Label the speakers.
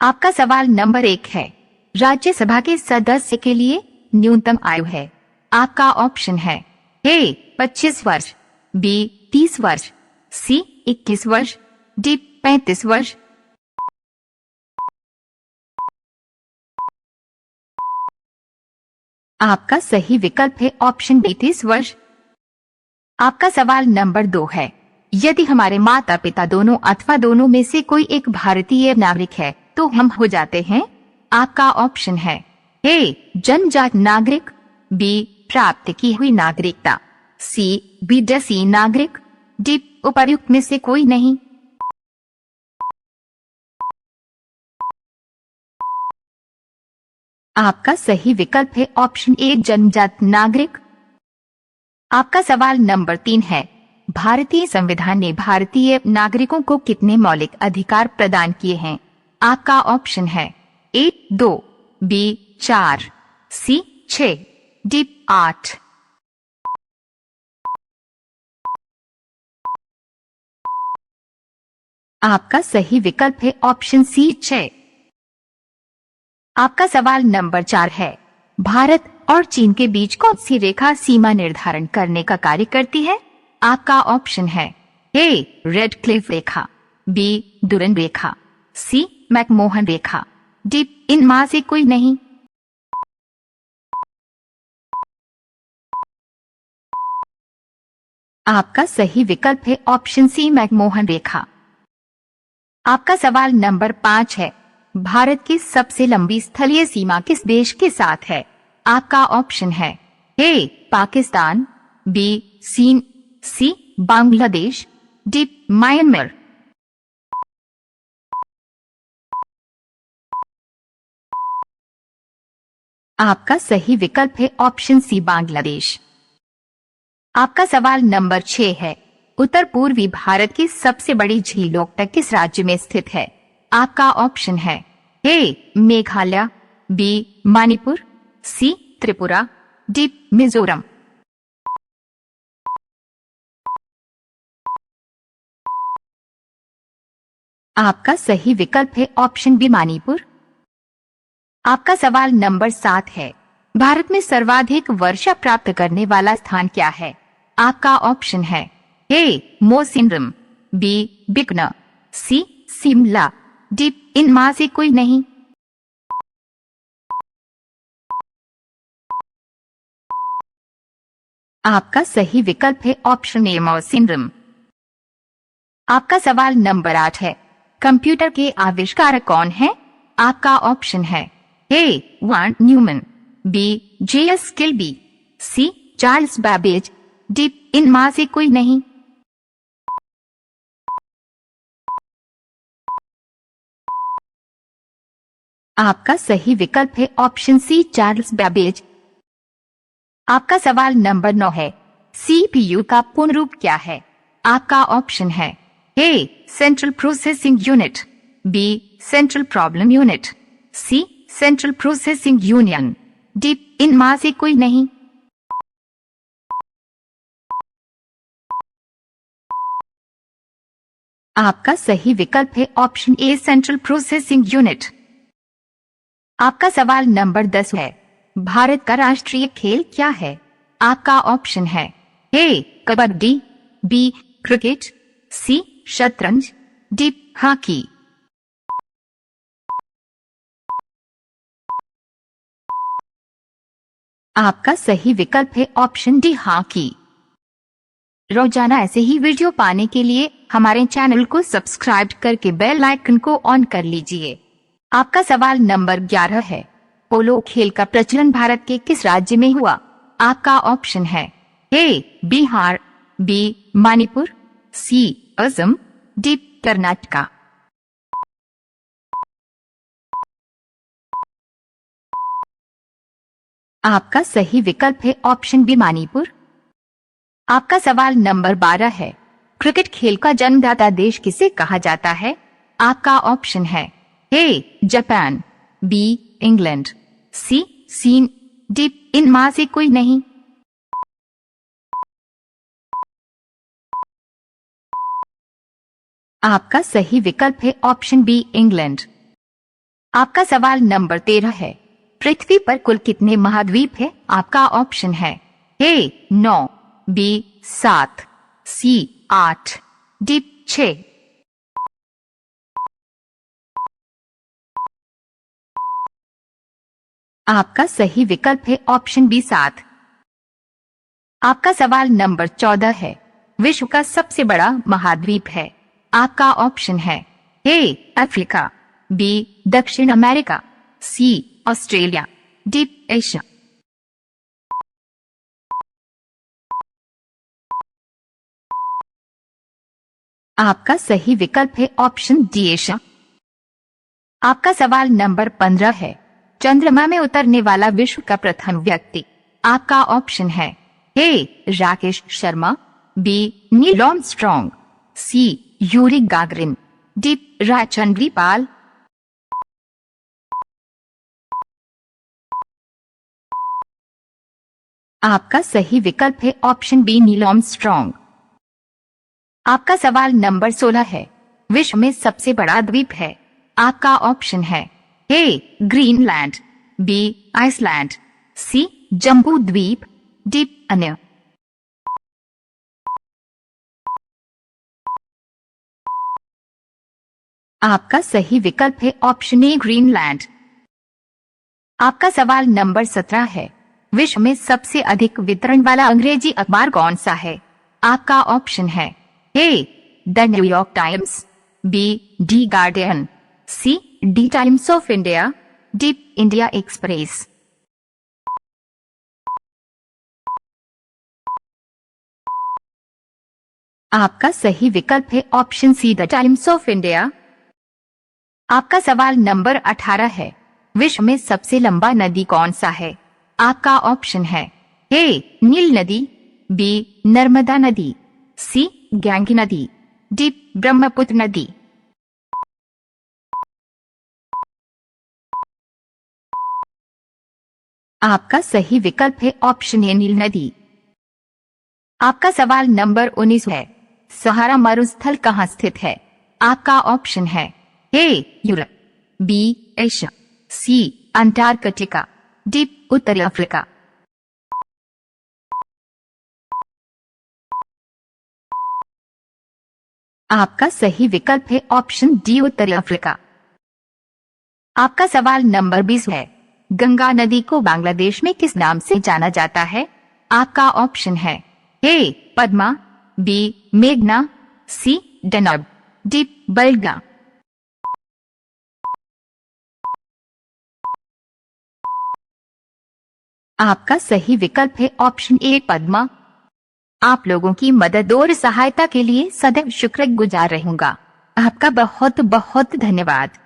Speaker 1: आपका सवाल नंबर 1 है, राज्यसभा के सदस्य के लिए न्यूनतम आयु है। आपका ऑप्शन है ए 25 वर्ष, बी 30 वर्ष, सी 21 वर्ष, डी 35 वर्ष। आपका सही विकल्प है ऑप्शन बी 30 वर्ष। आपका सवाल नंबर 2 है, यदि हमारे माता पिता दोनों अथवा दोनों में से कोई एक भारतीय नागरिक है तो हम हो जाते हैं। आपका ऑप्शन है ए जन्मजात नागरिक, बी प्राप्त की हुई नागरिकता, सी विदेशी नागरिक, डी उपर्युक्त में से कोई नहीं। आपका सही विकल्प है ऑप्शन ए जन्मजात नागरिक। आपका सवाल नंबर 3 है, भारतीय संविधान ने भारतीय नागरिकों को कितने मौलिक अधिकार प्रदान किए हैं। आपका ऑप्शन है ए 2, बी 4, सी 6, डी 8। आपका सही विकल्प है ऑप्शन सी 6। आपका सवाल नंबर 4 है, भारत और चीन के बीच कौन सी रेखा सीमा निर्धारण करने का कार्य करती है। आपका ऑप्शन है ए रेड क्लिफ रेखा, बी दुरन रेखा, सी मैकमोहन रेखा, डी इनमें से कोई नहीं। आपका सही विकल्प है ऑप्शन सी मैकमोहन रेखा। आपका सवाल नंबर 5 है, भारत की सबसे लंबी स्थलीय सीमा किस देश के साथ है। आपका ऑप्शन है ए पाकिस्तान, बी चीन, सी बांग्लादेश, डी म्यांमार। आपका सही विकल्प है ऑप्शन सी बांग्लादेश। आपका सवाल नंबर 6 है, उत्तर पूर्वी भारत की सबसे बड़ी झील लोकतक किस राज्य में स्थित है। आपका ऑप्शन है ए मेघालय, बी मणिपुर, सी त्रिपुरा, डी मिजोरम। आपका सही विकल्प है ऑप्शन बी मणिपुर। आपका सवाल नंबर 7 है, भारत में सर्वाधिक वर्षा प्राप्त करने वाला स्थान क्या है। आपका ऑप्शन है ए मौसिनराम, बी बीकानेर, सी शिमला, डी इनमें से कोई नहीं। आपका सही विकल्प है ऑप्शन ए मौसिनराम। आपका सवाल नंबर 8 है, कंप्यूटर के आविष्कारक कौन है। आपका ऑप्शन है A Von Neumann, B J S. Kilby, C Charles Babbage, D इनमें से कोई नहीं। आपका सही विकल्प है ऑप्शन सी चार्ल्स बैबेज। आपका सवाल नंबर 9 है, सीपीयू का पूर्ण रूप क्या है। आपका ऑप्शन है A central processing unit, B central problem unit, C central processing union, D इनमें से कोई नहीं। आपका सही विकल्प है option A central processing unit. आपका सवाल नंबर 10 है, भारत का राष्ट्रीय खेल क्या है। आपका ऑप्शन है ए कबड्डी, बी क्रिकेट, सी शतरंज, डी हॉकी। आपका सही विकल्प है ऑप्शन डी हॉकी। रोजाना ऐसे ही वीडियो पाने के लिए हमारे चैनल को सब्सक्राइब करके बेल आइकन को ऑन कर लीजिए। आपका सवाल नंबर 11 है, पोलो खेल का प्रचलन भारत के किस राज्य में हुआ। आपका ऑप्शन है ए बिहार, बी मणिपुर, सी असम, डी कर्नाटका। आपका सही विकल्प है ऑप्शन बी मणिपुर। आपका सवाल नंबर 12 है, क्रिकेट खेल का जन्मदाता देश किसे कहा जाता है। आपका ऑप्शन है ए जापान, बी इंग्लैंड, सी चीन, डी इनमें से कोई नहीं। आपका सही विकल्प है ऑप्शन बी इंग्लैंड। आपका सवाल नंबर 13 है। पृथ्वी पर कुल कितने महाद्वीप है? आपका ऑप्शन है ए 9, बी 7, सी 8, डी 6। आपका सही विकल्प है ऑप्शन बी 7। आपका सवाल नंबर 14 है। विश्व का सबसे बड़ा महाद्वीप है। आपका ऑप्शन है ए अफ्रीका, बी दक्षिण अमेरिका, सी ऑस्ट्रेलिया, डी एशिया। आपका सही विकल्प है ऑप्शन डी एशिया। आपका सवाल नंबर 15 है। चंद्रमा में उतरने वाला विश्व का प्रथम व्यक्ति। आपका ऑप्शन है A Rakesh Sharma, B Neil Armstrong, C Yuri Gagarin, D रायचंद्रीपाल। आपका सही विकल्प है ऑप्शन बी नील आर्मस्ट्रॉन्ग। आपका सवाल नंबर 16 है। विश्व में सबसे बड़ा द्वीप है। आपका ऑप्शन है ए ग्रीनलैंड, बी आइसलैंड, सी जम्बू द्वीप, डी अन्य। आपका सही विकल्प है ऑप्शन ए ग्रीनलैंड। आपका सवाल नंबर 17 है। विश्व में सबसे अधिक वितरण वाला अंग्रेजी अखबार कौन सा है? आपका ऑप्शन है A the New York Times, B the Guardian, C the Times of India, D India Express. आपका सही विकल्प है option C the Times of India. आपका सवाल नंबर 18 है। विश्व में सबसे लंबा नदी कौन सा है? आपका ऑप्शन है ए नील नदी, बी नर्मदा नदी, सी गंगा नदी, डी ब्रह्मपुत्र नदी। आपका सही विकल्प है ऑप्शन ए नील नदी। आपका सवाल नंबर 19 है। सहारा मरुस्थल कहाँ स्थित है? आपका ऑप्शन है ए यूरोप, बी एशिया, सी अंटार्कटिका, डी उत्तरी अफ्रीका। आपका सही विकल्प है ऑप्शन डी उत्तरी अफ्रीका। आपका सवाल नंबर 20 है। गंगा नदी को बांग्लादेश में किस नाम से जाना जाता है? आपका ऑप्शन है ए पद्मा, बी मेघना, सी डनब, डी बल्गा। आपका सही विकल्प है ऑप्शन ए पद्मा। आप लोगों की मदद और सहायता के लिए सदैव शुक्रगुजार रहूंगा। आपका बहुत बहुत धन्यवाद।